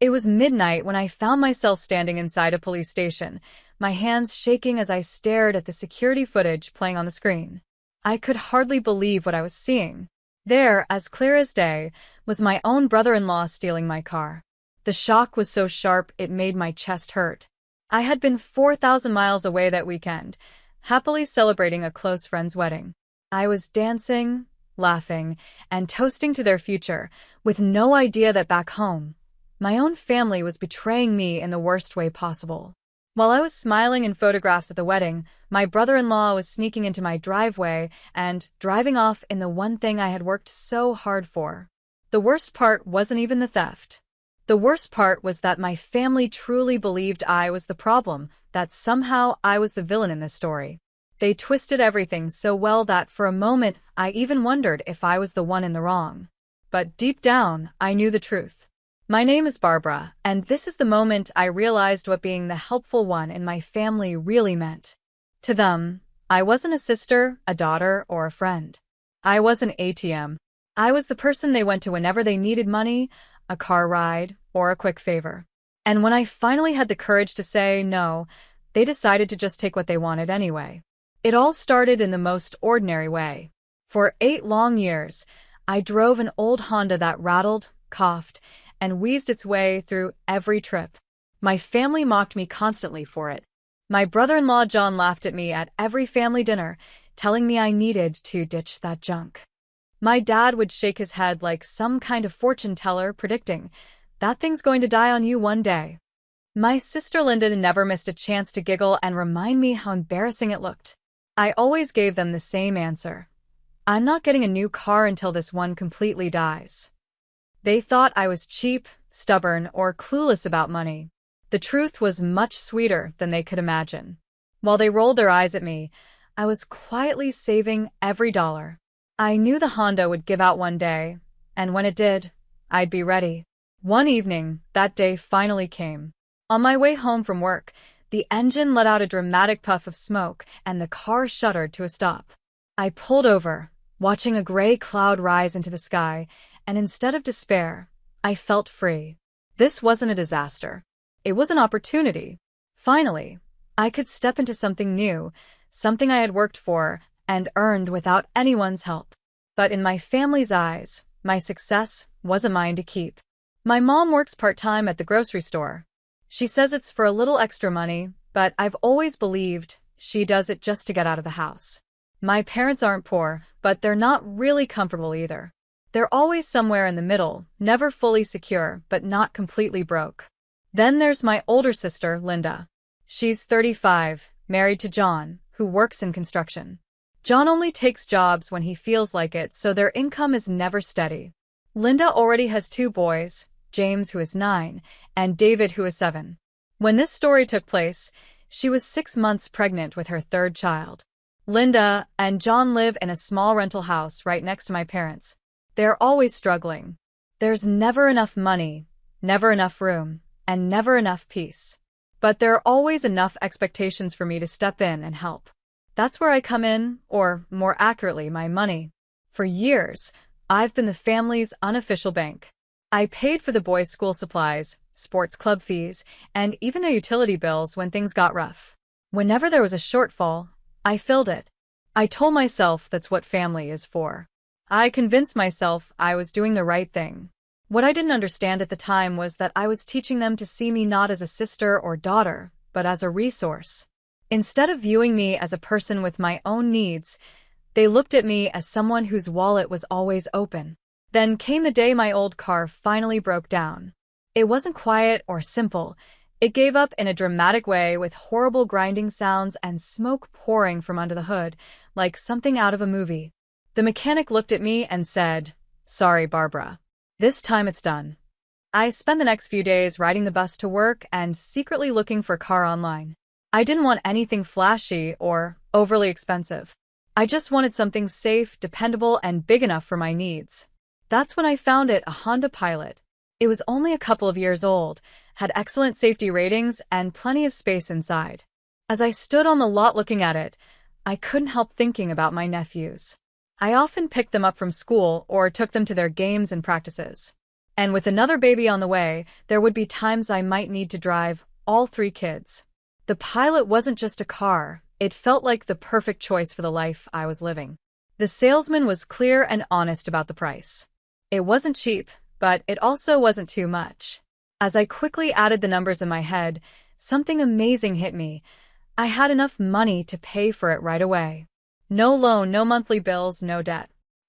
It was midnight when I found myself standing inside a police station, my hands shaking as I stared at the security footage playing on the screen. I could hardly believe what I was seeing. There, as clear as day, was my own brother-in-law stealing my car. The shock was so sharp it made my chest hurt. I had been 4,000 miles away that weekend, happily celebrating a close friend's wedding. I was dancing, laughing, and toasting to their future, with no idea that back home, my own family was betraying me in the worst way possible. While I was smiling in photographs at the wedding, my brother-in-law was sneaking into my driveway and driving off in the one thing I had worked so hard for. The worst part wasn't even the theft. The worst part was that my family truly believed I was the problem, that somehow I was the villain in this story. They twisted everything so well that for a moment I even wondered if I was the one in the wrong. But deep down, I knew the truth. My name is Barbara, and this is the moment I realized what being the helpful one in my family really meant. To them, I wasn't a sister, a daughter, or a friend. I was an ATM. I was the person they went to whenever they needed money, a car ride, or a quick favor. And when I finally had the courage to say no, they decided to just take what they wanted anyway. It all started in the most ordinary way. For 8 long years, I drove an old Honda that rattled, coughed, and wheezed its way through every trip. My family mocked me constantly for it. My brother-in-law John laughed at me at every family dinner, telling me I needed to ditch that junk. My dad would shake his head like some kind of fortune teller, predicting, "That thing's going to die on you one day." My sister Linda never missed a chance to giggle and remind me how embarrassing it looked. I always gave them the same answer. "I'm not getting a new car until this one completely dies." They thought I was cheap, stubborn, or clueless about money. The truth was much sweeter than they could imagine. While they rolled their eyes at me, I was quietly saving every dollar. I knew the Honda would give out one day, and when it did, I'd be ready. One evening, that day finally came. On my way home from work, the engine let out a dramatic puff of smoke, and the car shuddered to a stop. I pulled over, watching a gray cloud rise into the sky, and instead of despair, I felt free. This wasn't a disaster. It was an opportunity. Finally, I could step into something new, something I had worked for and earned without anyone's help. But in my family's eyes, my success wasn't mine to keep. My mom works part-time at the grocery store. She says it's for a little extra money, but I've always believed she does it just to get out of the house. My parents aren't poor, but they're not really comfortable either. They're always somewhere in the middle, never fully secure, but not completely broke. Then there's my older sister, Linda. She's 35, married to John, who works in construction. John only takes jobs when he feels like it, so their income is never steady. Linda already has 2 boys, James, who is 9, and David, who is 7. When this story took place, she was 6 months pregnant with her 3rd child. Linda and John live in a small rental house right next to my parents. They're always struggling. There's never enough money, never enough room, and never enough peace. But there are always enough expectations for me to step in and help. That's where I come in, or more accurately, my money. For years, I've been the family's unofficial bank. I paid for the boys' school supplies, sports club fees, and even their utility bills when things got rough. Whenever there was a shortfall, I filled it. I told myself that's what family is for. I convinced myself I was doing the right thing. What I didn't understand at the time was that I was teaching them to see me not as a sister or daughter, but as a resource. Instead of viewing me as a person with my own needs, they looked at me as someone whose wallet was always open. Then came the day my old car finally broke down. It wasn't quiet or simple. It gave up in a dramatic way with horrible grinding sounds and smoke pouring from under the hood, like something out of a movie. The mechanic looked at me and said, "Sorry, Barbara. This time it's done." I spent the next few days riding the bus to work and secretly looking for a car online. I didn't want anything flashy or overly expensive. I just wanted something safe, dependable, and big enough for my needs. That's when I found it, a Honda Pilot. It was only a couple of years old, had excellent safety ratings, and plenty of space inside. As I stood on the lot looking at it, I couldn't help thinking about my nephews. I often picked them up from school or took them to their games and practices. And with another baby on the way, there would be times I might need to drive all 3 kids. The Pilot wasn't just a car, it felt like the perfect choice for the life I was living. The salesman was clear and honest about the price. It wasn't cheap, but it also wasn't too much. As I quickly added the numbers in my head, something amazing hit me. I had enough money to pay for it right away. No loan, no monthly bills, no debt.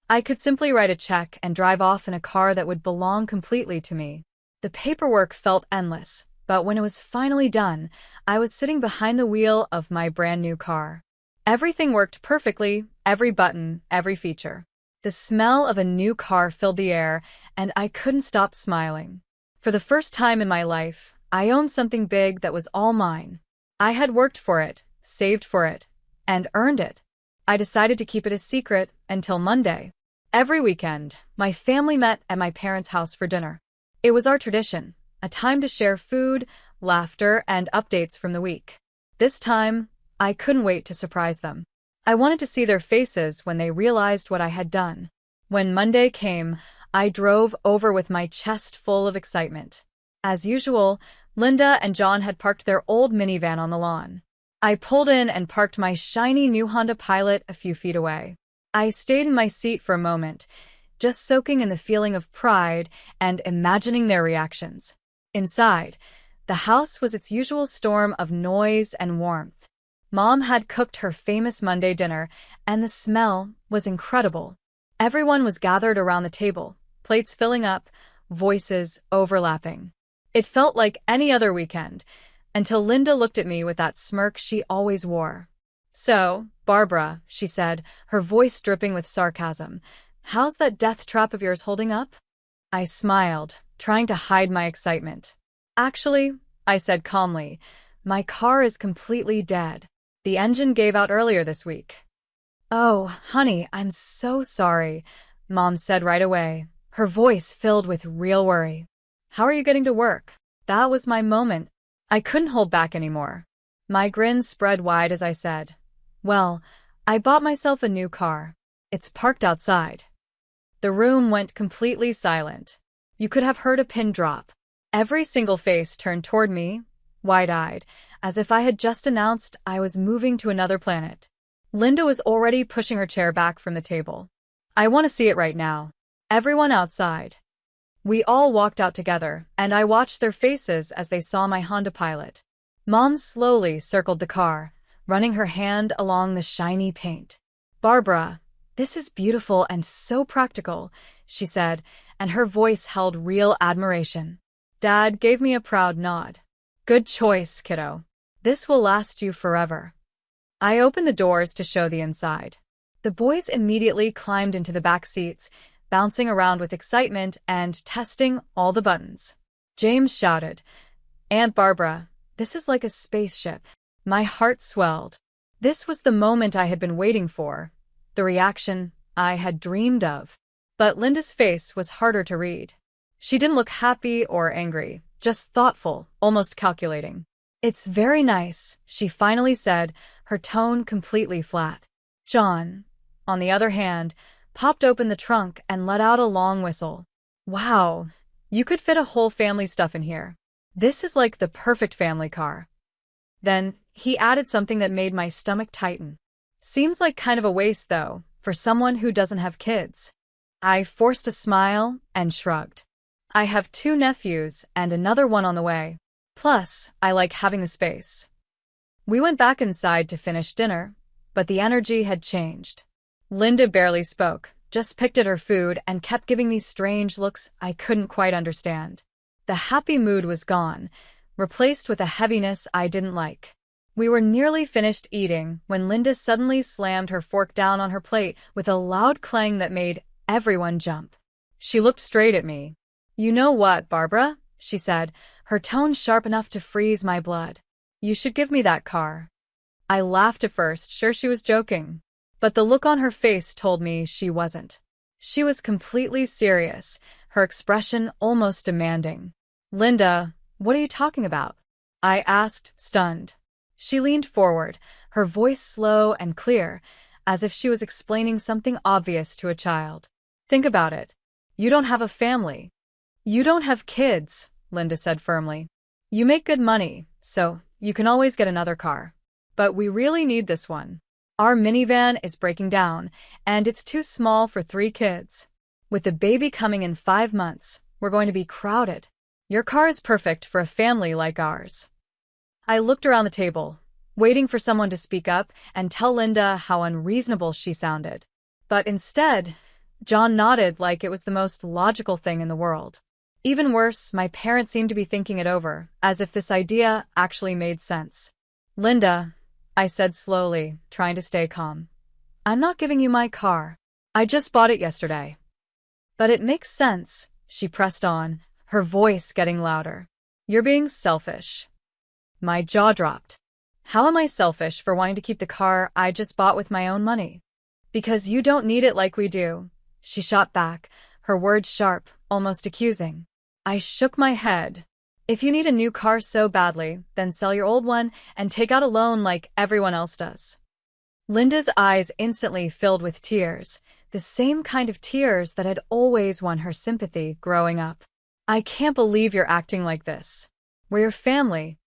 I could simply write a check and drive off in a car that would belong completely to me. The paperwork felt endless, but when it was finally done, I was sitting behind the wheel of my brand new car. Everything worked perfectly, every button, every feature. The smell of a new car filled the air, and I couldn't stop smiling. For the first time in my life, I owned something big that was all mine. I had worked for it, saved for it, and earned it. I decided to keep it a secret until Monday. Every weekend, my family met at my parents' house for dinner. It was our tradition, a time to share food, laughter, and updates from the week. This time, I couldn't wait to surprise them. I wanted to see their faces when they realized what I had done. When Monday came, I drove over with my chest full of excitement. As usual, Linda and John had parked their old minivan on the lawn. I pulled in and parked my shiny new Honda Pilot a few feet away. I stayed in my seat for a moment, just soaking in the feeling of pride and imagining their reactions. Inside, the house was its usual storm of noise and warmth. Mom had cooked her famous Monday dinner, and the smell was incredible. Everyone was gathered around the table, plates filling up, voices overlapping. It felt like any other weekend, until Linda looked at me with that smirk she always wore. "So, Barbara," she said, her voice dripping with sarcasm, "how's that death trap of yours holding up?" I smiled, trying to hide my excitement. "Actually," I said calmly, "my car is completely dead. The engine gave out earlier this week." "Oh, honey, I'm so sorry," Mom said right away, her voice filled with real worry. "How are you getting to work?" That was my moment. I couldn't hold back anymore. My grin spread wide as I said, "Well, I bought myself a new car. It's parked outside." The room went completely silent. You could have heard a pin drop. Every single face turned toward me, wide-eyed, as if I had just announced I was moving to another planet. Linda was already pushing her chair back from the table. "I want to see it right now." Everyone outside. We all walked out together, and I watched their faces as they saw my Honda Pilot. Mom slowly circled the car, running her hand along the shiny paint. "Barbara, this is beautiful and so practical," she said, and her voice held real admiration. Dad gave me a proud nod. "Good choice, kiddo. This will last you forever." I opened the doors to show the inside. The boys immediately climbed into the back seats, bouncing around with excitement and testing all the buttons. James shouted, "Aunt Barbara, this is like a spaceship." My heart swelled. This was the moment I had been waiting for, the reaction I had dreamed of. But Linda's face was harder to read. She didn't look happy or angry, just thoughtful, almost calculating. "It's very nice," she finally said, her tone completely flat. John, on the other hand, popped open the trunk and let out a long whistle. "Wow, you could fit a whole family's stuff in here. This is like the perfect family car." Then he added something that made my stomach tighten. "Seems like kind of a waste, though, for someone who doesn't have kids." I forced a smile and shrugged. "I have 2 nephews and another one on the way. Plus, I like having the space." We went back inside to finish dinner, but the energy had changed. Linda barely spoke, just picked at her food and kept giving me strange looks I couldn't quite understand. The happy mood was gone, replaced with a heaviness I didn't like. We were nearly finished eating when Linda suddenly slammed her fork down on her plate with a loud clang that made everyone jump. She looked straight at me. "You know what, Barbara?" she said, her tone sharp enough to freeze my blood. "You should give me that car." I laughed at first, sure she was joking. But the look on her face told me she wasn't. She was completely serious, her expression almost demanding. "Linda, what are you talking about?" I asked, stunned. She leaned forward, her voice slow and clear, as if she was explaining something obvious to a child. "Think about it. You don't have a family. You don't have kids, Linda said firmly. You make good money, so you can always get another car. But we really need this one. Our minivan is breaking down, and it's too small for 3 kids. With the baby coming in 5 months, we're going to be crowded. Your car is perfect for a family like ours. I looked around the table, waiting for someone to speak up and tell Linda how unreasonable she sounded. But instead, John nodded like it was the most logical thing in the world. Even worse, my parents seemed to be thinking it over, as if this idea actually made sense. Linda, I said slowly, trying to stay calm. I'm not giving you my car. I just bought it yesterday. But it makes sense, she pressed on, her voice getting louder. You're being selfish. My jaw dropped. How am I selfish for wanting to keep the car I just bought with my own money? Because you don't need it like we do, she shot back, her words sharp, almost accusing. I shook my head. If you need a new car so badly, then sell your old one and take out a loan like everyone else does. Linda's eyes instantly filled with tears, the same kind of tears that had always won her sympathy growing up. I can't believe you're acting like this. We're your family.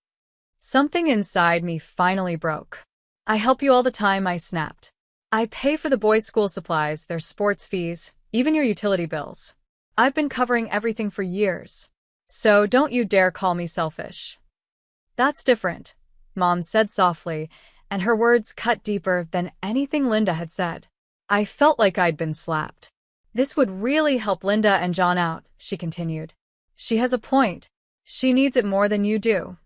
Something inside me finally broke. I help you all the time, I snapped. I pay for the boys' school supplies, their sports fees, even your utility bills. I've been covering everything for years. So don't you dare call me selfish. That's different, Mom said softly, and her words cut deeper than anything Linda had said. I felt like I'd been slapped. This would really help Linda and John out, she continued. She has a point. She needs it more than you do.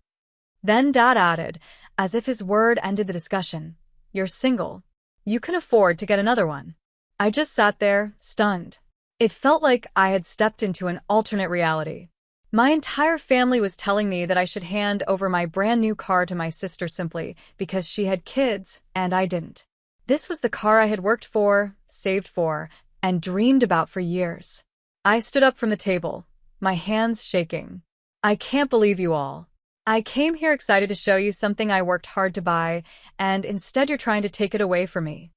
Then Dad added, as if his word ended the discussion. You're single. You can afford to get another one. I just sat there, stunned. It felt like I had stepped into an alternate reality. My entire family was telling me that I should hand over my brand new car to my sister simply because she had kids and I didn't. This was the car I had worked for, saved for, and dreamed about for years. I stood up from the table, my hands shaking. I can't believe you all. I came here excited to show you something I worked hard to buy, and instead you're trying to take it away from me.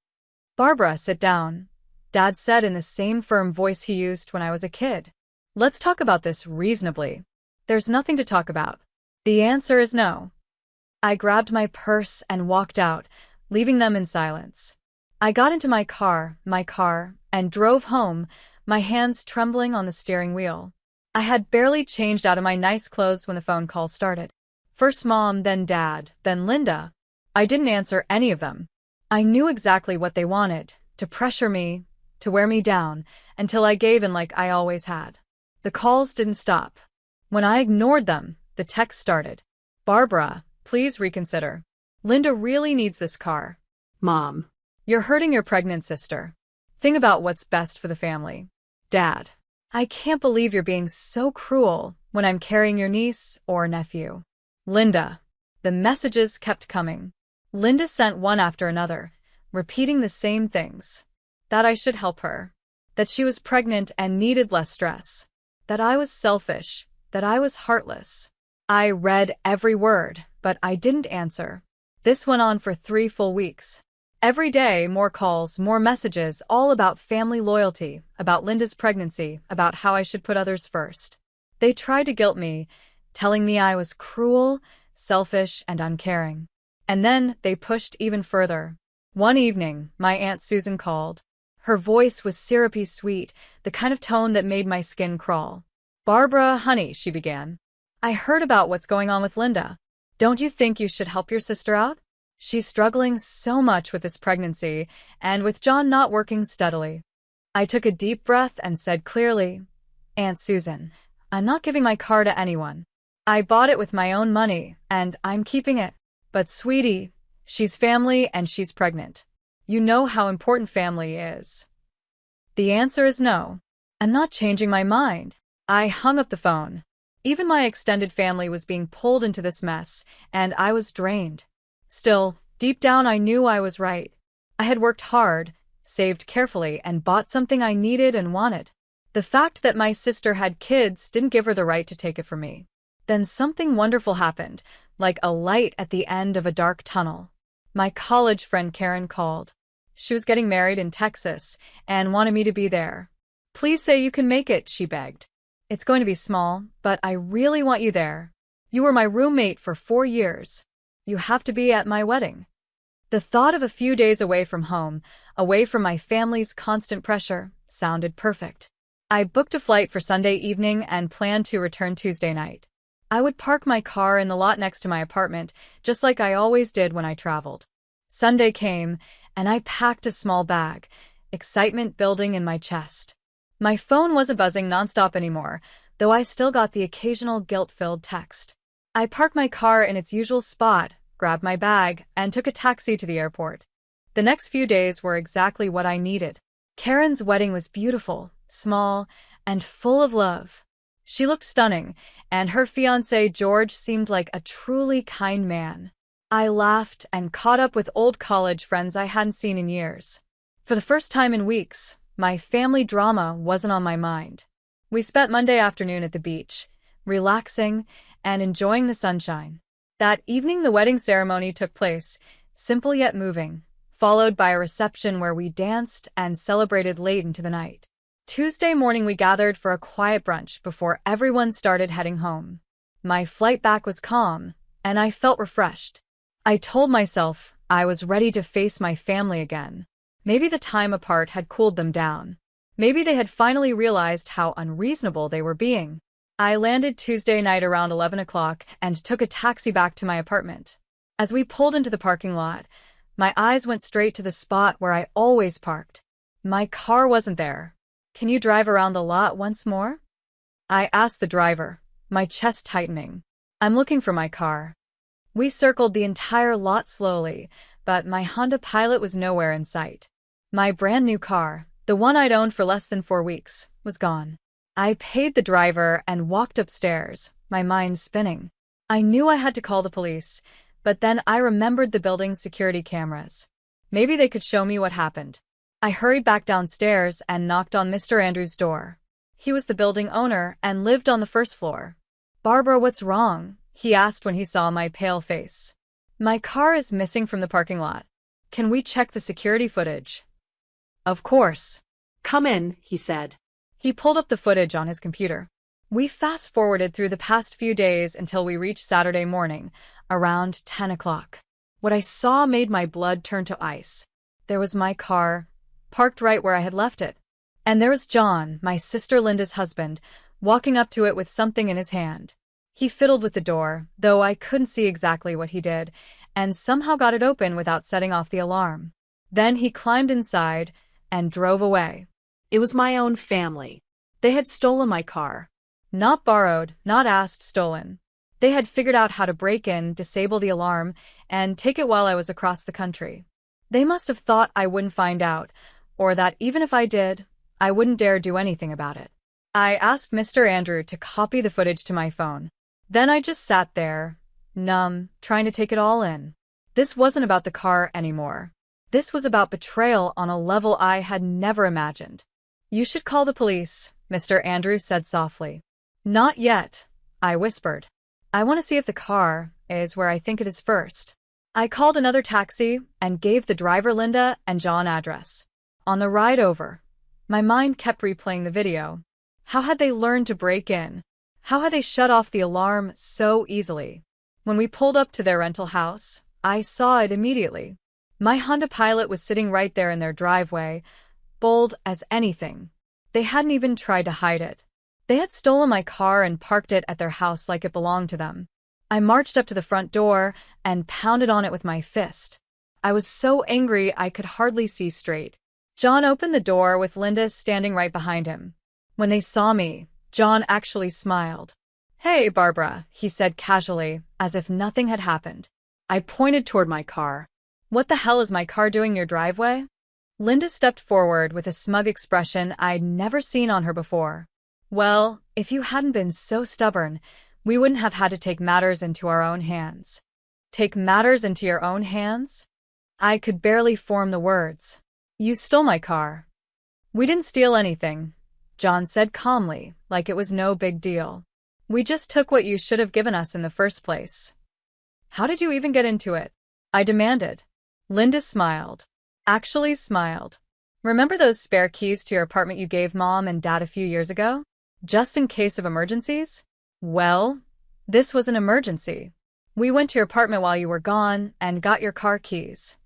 Barbara, sit down, Dad said in the same firm voice he used when I was a kid. Let's talk about this reasonably. There's nothing to talk about. The answer is no. I grabbed my purse and walked out, leaving them in silence. I got into my car, and drove home, my hands trembling on the steering wheel. I had barely changed out of my nice clothes when the phone call started. First Mom, then Dad, then Linda. I didn't answer any of them. I knew exactly what they wanted, to pressure me, to wear me down, until I gave in like I always had. The calls didn't stop. When I ignored them, the text started. Barbara, please reconsider. Linda really needs this car. Mom. You're hurting your pregnant sister. Think about what's best for the family. Dad. I can't believe you're being so cruel when I'm carrying your niece or nephew. Linda. The messages kept coming. Linda sent one after another, repeating the same things. That I should help her. That she was pregnant and needed less stress. That I was selfish. That I was heartless. I read every word, but I didn't answer. This went on for 3 full weeks. Every day, more calls, more messages, all about family loyalty, about Linda's pregnancy, about how I should put others first. They tried to guilt me, telling me I was cruel, selfish, and uncaring. And then they pushed even further. One evening, my Aunt Susan called. Her voice was syrupy sweet, the kind of tone that made my skin crawl. Barbara, honey, she began. I heard about what's going on with Linda. Don't you think you should help your sister out? She's struggling so much with this pregnancy, and with John not working steadily. I took a deep breath and said clearly, Aunt Susan, I'm not giving my car to anyone. I bought it with my own money, and I'm keeping it. But sweetie, she's family and she's pregnant. You know how important family is. The answer is no. I'm not changing my mind. I hung up the phone. Even my extended family was being pulled into this mess, and I was drained. Still, deep down I knew I was right. I had worked hard, saved carefully, and bought something I needed and wanted. The fact that my sister had kids didn't give her the right to take it from me. Then something wonderful happened, like a light at the end of a dark tunnel. My college friend Karen called. She was getting married in Texas and wanted me to be there. Please say you can make it, she begged. It's going to be small, but I really want you there. You were my roommate for 4 years. You have to be at my wedding." The thought of a few days away from home, away from my family's constant pressure, sounded perfect. I booked a flight for Sunday evening and planned to return Tuesday night. I would park my car in the lot next to my apartment, just like I always did when I traveled. Sunday came, and I packed a small bag, excitement building in my chest. My phone wasn't buzzing nonstop anymore, though I still got the occasional guilt-filled text. I parked my car in its usual spot, grabbed my bag, and took a taxi to the airport. The next few days were exactly what I needed. Karen's wedding was beautiful, small, and full of love. She looked stunning, and her fiancé George seemed like a truly kind man. I laughed and caught up with old college friends I hadn't seen in years. For the first time in weeks, my family drama wasn't on my mind. We spent Monday afternoon at the beach, relaxing and enjoying the sunshine. That evening the wedding ceremony took place, simple yet moving, followed by a reception where we danced and celebrated late into the night. Tuesday morning we gathered for a quiet brunch before everyone started heading home. My flight back was calm, and I felt refreshed. I told myself I was ready to face my family again. Maybe the time apart had cooled them down. Maybe they had finally realized how unreasonable they were being. I landed Tuesday night around 11 o'clock and took a taxi back to my apartment. As we pulled into the parking lot, my eyes went straight to the spot where I always parked. My car wasn't there. "Can you drive around the lot once more?" I asked the driver, my chest tightening. "I'm looking for my car." We circled the entire lot slowly, but my Honda Pilot was nowhere in sight. My brand new car, the one I'd owned for less than 4 weeks, was gone. I paid the driver and walked upstairs, my mind spinning. I knew I had to call the police, but then I remembered the building's security cameras. Maybe they could show me what happened. I hurried back downstairs and knocked on Mr. Andrews' door. He was the building owner and lived on the first floor. "Barbara, what's wrong?" he asked when he saw my pale face. "My car is missing from the parking lot. Can we check the security footage?" "Of course." "Come in," he said. He pulled up the footage on his computer. We fast-forwarded through the past few days until we reached Saturday morning, around 10 o'clock. What I saw made my blood turn to ice. There was my car, parked right where I had left it. And there was John, my sister Linda's husband, walking up to it with something in his hand. He fiddled with the door, though I couldn't see exactly what he did, and somehow got it open without setting off the alarm. Then he climbed inside and drove away. It was my own family. They had stolen my car. Not borrowed, not asked, stolen. They had figured out how to break in, disable the alarm, and take it while I was across the country. They must have thought I wouldn't find out, or that even if I did, I wouldn't dare do anything about it. I asked Mr. Andrew to copy the footage to my phone. Then I just sat there, numb, trying to take it all in. This wasn't about the car anymore. This was about betrayal on a level I had never imagined. "You should call the police," Mr. Andrews said softly. "Not yet," I whispered. "I want to see if the car is where I think it is first." I called another taxi and gave the driver Linda and John address. On the ride over, my mind kept replaying the video. How had they learned to break in? How had they shut off the alarm so easily? When we pulled up to their rental house, I saw it immediately. My Honda Pilot was sitting right there in their driveway, bold as anything. They hadn't even tried to hide it. They had stolen my car and parked it at their house like it belonged to them. I marched up to the front door and pounded on it with my fist. I was so angry I could hardly see straight. John opened the door with Linda standing right behind him. When they saw me, John actually smiled. "Hey, Barbara," he said casually, as if nothing had happened. I pointed toward my car. "What the hell is my car doing in your driveway?" Linda stepped forward with a smug expression I'd never seen on her before. "Well, if you hadn't been so stubborn, we wouldn't have had to take matters into our own hands." "Take matters into your own hands?" I could barely form the words. "You stole my car." "We didn't steal anything," John said calmly, like it was no big deal. "We just took what you should have given us in the first place." "How did you even get into it?" I demanded. Linda smiled. Actually smiled. "Remember those spare keys to your apartment you gave Mom and Dad a few years ago? Just in case of emergencies? Well, this was an emergency. We went to your apartment while you were gone and got your car keys.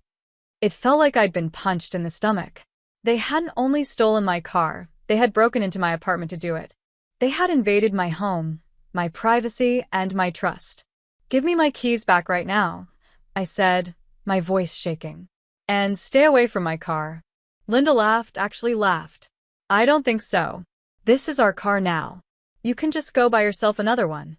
It felt like I'd been punched in the stomach. They hadn't only stolen my car, they had broken into my apartment to do it. They had invaded my home, my privacy, and my trust. Give me my keys back right now, I said, my voice shaking. And stay away from my car. Linda laughed, actually laughed. I don't think so. This is our car now. You can just go buy yourself another one.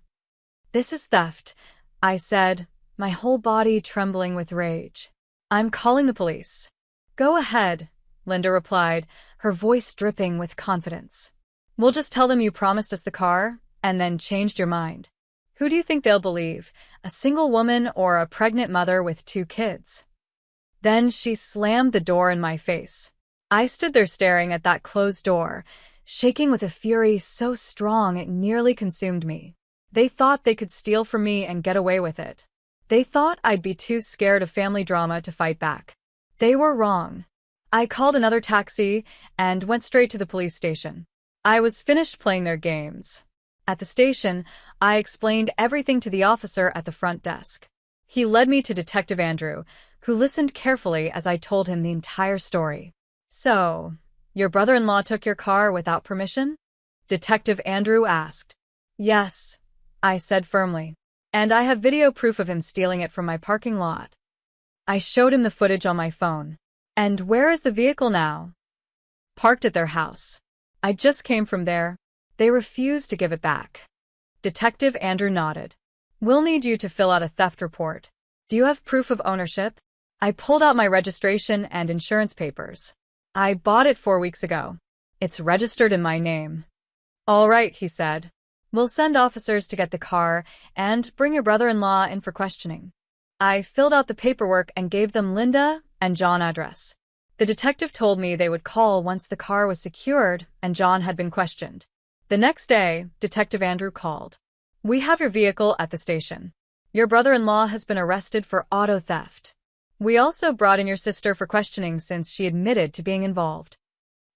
This is theft, I said, my whole body trembling with rage. I'm calling the police. Go ahead, Linda replied, her voice dripping with confidence. We'll just tell them you promised us the car, and then changed your mind. Who do you think they'll believe, a single woman or a pregnant mother with 2 kids? Then she slammed the door in my face. I stood there staring at that closed door, shaking with a fury so strong it nearly consumed me. They thought they could steal from me and get away with it. They thought I'd be too scared of family drama to fight back. They were wrong. I called another taxi and went straight to the police station. I was finished playing their games. At the station, I explained everything to the officer at the front desk. He led me to Detective Andrew, who listened carefully as I told him the entire story. So, your brother-in-law took your car without permission? Detective Andrew asked. Yes, I said firmly. And I have video proof of him stealing it from my parking lot. I showed him the footage on my phone. And where is the vehicle now? Parked at their house. I just came from there. They refused to give it back. Detective Andrew nodded. We'll need you to fill out a theft report. Do you have proof of ownership? I pulled out my registration and insurance papers. I bought it 4 weeks ago. It's registered in my name. All right, he said. We'll send officers to get the car and bring your brother-in-law in for questioning. I filled out the paperwork and gave them Linda and John address. The detective told me they would call once the car was secured and John had been questioned. The next day, Detective Andrew called. We have your vehicle at the station. Your brother-in-law has been arrested for auto theft. We also brought in your sister for questioning since she admitted to being involved.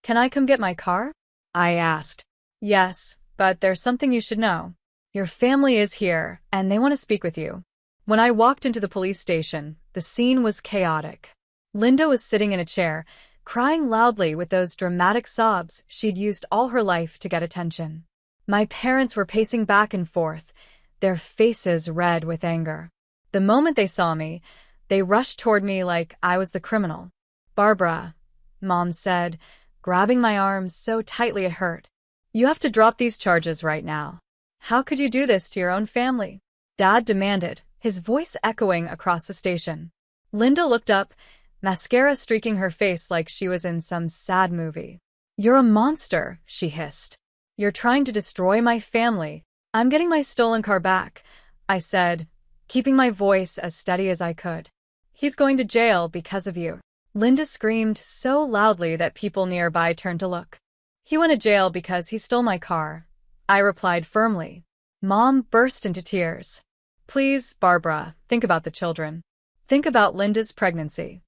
Can I come get my car? I asked. Yes, but there's something you should know. Your family is here, and they want to speak with you. When I walked into the police station, the scene was chaotic. Linda was sitting in a chair, crying loudly with those dramatic sobs she'd used all her life to get attention. My parents were pacing back and forth, their faces red with anger. The moment they saw me, they rushed toward me like I was the criminal. Barbara, Mom said, grabbing my arm so tightly it hurt. You have to drop these charges right now. How could you do this to your own family? Dad demanded, his voice echoing across the station. Linda looked up, mascara streaking her face like she was in some sad movie. You're a monster, she hissed. You're trying to destroy my family. I'm getting my stolen car back, I said, keeping my voice as steady as I could. He's going to jail because of you. Linda screamed so loudly that people nearby turned to look. He went to jail because he stole my car, I replied firmly. Mom burst into tears. Please, Barbara, think about the children. Think about Linda's pregnancy.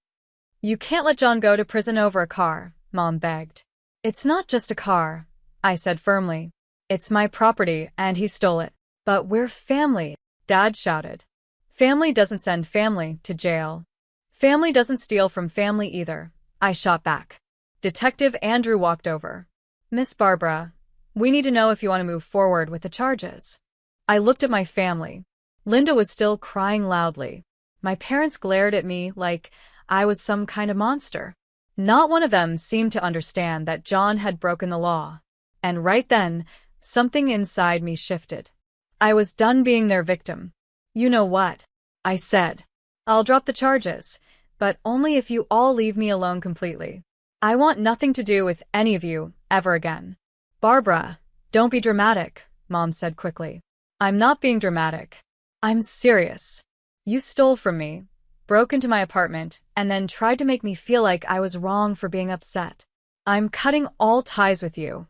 You can't let John go to prison over a car, Mom begged. It's not just a car, I said firmly. It's my property and he stole it. But we're family, Dad shouted. Family doesn't send family to jail. Family doesn't steal from family either, I shot back. Detective Andrew walked over. Miss Barbara, we need to know if you want to move forward with the charges. I looked at my family. Linda was still crying loudly. My parents glared at me like I was some kind of monster. Not one of them seemed to understand that John had broken the law. And right then, something inside me shifted. I was done being their victim. You know what? I said. I'll drop the charges, but only if you all leave me alone completely. I want nothing to do with any of you ever again. Barbara, don't be dramatic, Mom said quickly. I'm not being dramatic. I'm serious. You stole from me, broke into my apartment, and then tried to make me feel like I was wrong for being upset. I'm cutting all ties with you.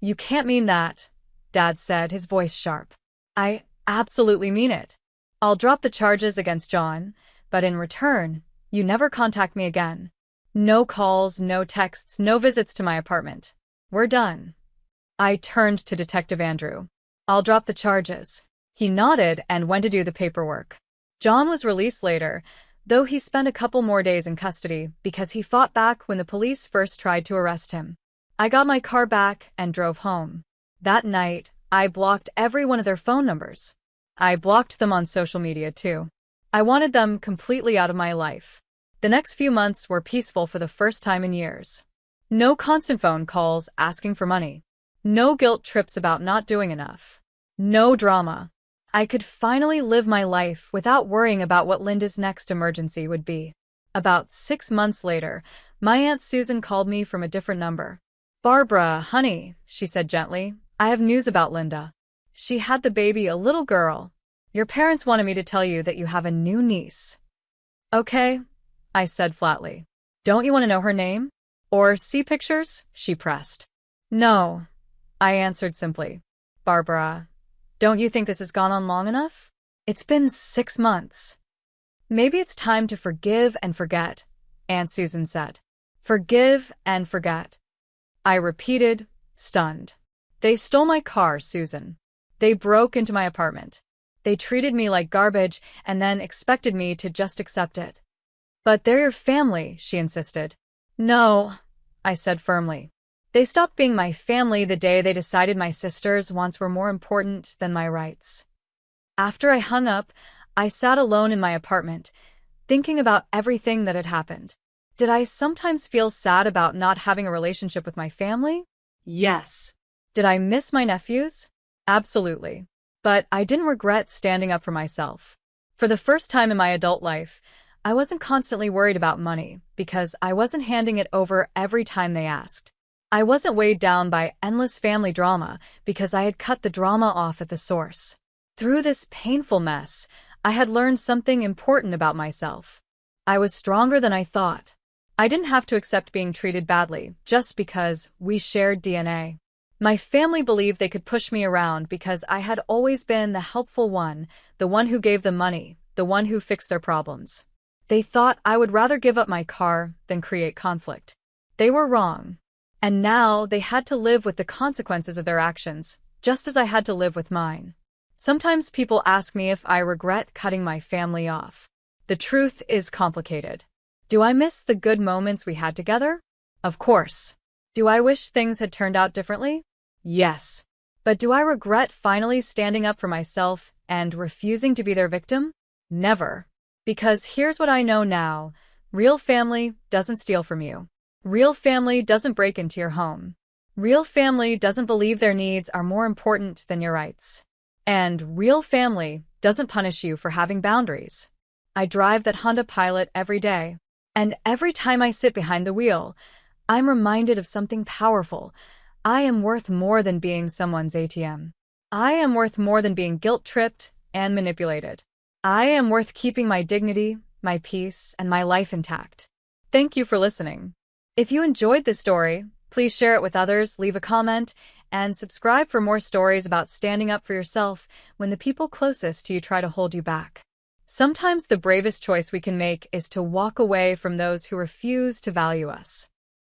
You can't mean that, Dad said, his voice sharp. I absolutely mean it. I'll drop the charges against John, but in return, you never contact me again. No calls, no texts, no visits to my apartment. We're done. I turned to Detective Andrew. I'll drop the charges. He nodded and went to do the paperwork. John was released later, though he spent a couple more days in custody because he fought back when the police first tried to arrest him. I got my car back and drove home. That night, I blocked every one of their phone numbers. I blocked them on social media too. I wanted them completely out of my life. The next few months were peaceful for the first time in years. No constant phone calls asking for money. No guilt trips about not doing enough. No drama. I could finally live my life without worrying about what Linda's next emergency would be. About 6 months later, my Aunt Susan called me from a different number. "Barbara, honey," she said gently, "I have news about Linda. She had the baby, a little girl. Your parents wanted me to tell you that you have a new niece." "Okay," I said flatly. "Don't you want to know her name? Or see pictures?" she pressed. "No," I answered simply. "Barbara, don't you think this has gone on long enough? It's been 6 months. Maybe it's time to forgive and forget," Aunt Susan said. "Forgive and forget." I repeated, stunned. "They stole my car, Susan. They broke into my apartment. They treated me like garbage and then expected me to just accept it." "But they're your family," she insisted. "No," I said firmly. "They stopped being my family the day they decided my sister's wants were more important than my rights." After I hung up, I sat alone in my apartment, thinking about everything that had happened. Did I sometimes feel sad about not having a relationship with my family? Yes. Did I miss my nephews? Absolutely. But I didn't regret standing up for myself. For the first time in my adult life, I wasn't constantly worried about money because I wasn't handing it over every time they asked. I wasn't weighed down by endless family drama because I had cut the drama off at the source. Through this painful mess, I had learned something important about myself. I was stronger than I thought. I didn't have to accept being treated badly just because we shared DNA. My family believed they could push me around because I had always been the helpful one, the one who gave them money, the one who fixed their problems. They thought I would rather give up my car than create conflict. They were wrong. And now they had to live with the consequences of their actions, just as I had to live with mine. Sometimes people ask me if I regret cutting my family off. The truth is complicated. Do I miss the good moments we had together? Of course. Do I wish things had turned out differently? Yes. But do I regret finally standing up for myself and refusing to be their victim? Never. Because here's what I know now. Real family doesn't steal from you. Real family doesn't break into your home. Real family doesn't believe their needs are more important than your rights. And real family doesn't punish you for having boundaries. I drive that Honda Pilot every day. And every time I sit behind the wheel, I'm reminded of something powerful. I am worth more than being someone's ATM. I am worth more than being guilt-tripped and manipulated. I am worth keeping my dignity, my peace, and my life intact. Thank you for listening. If you enjoyed this story, please share it with others, leave a comment, and subscribe for more stories about standing up for yourself when the people closest to you try to hold you back. Sometimes the bravest choice we can make is to walk away from those who refuse to value us.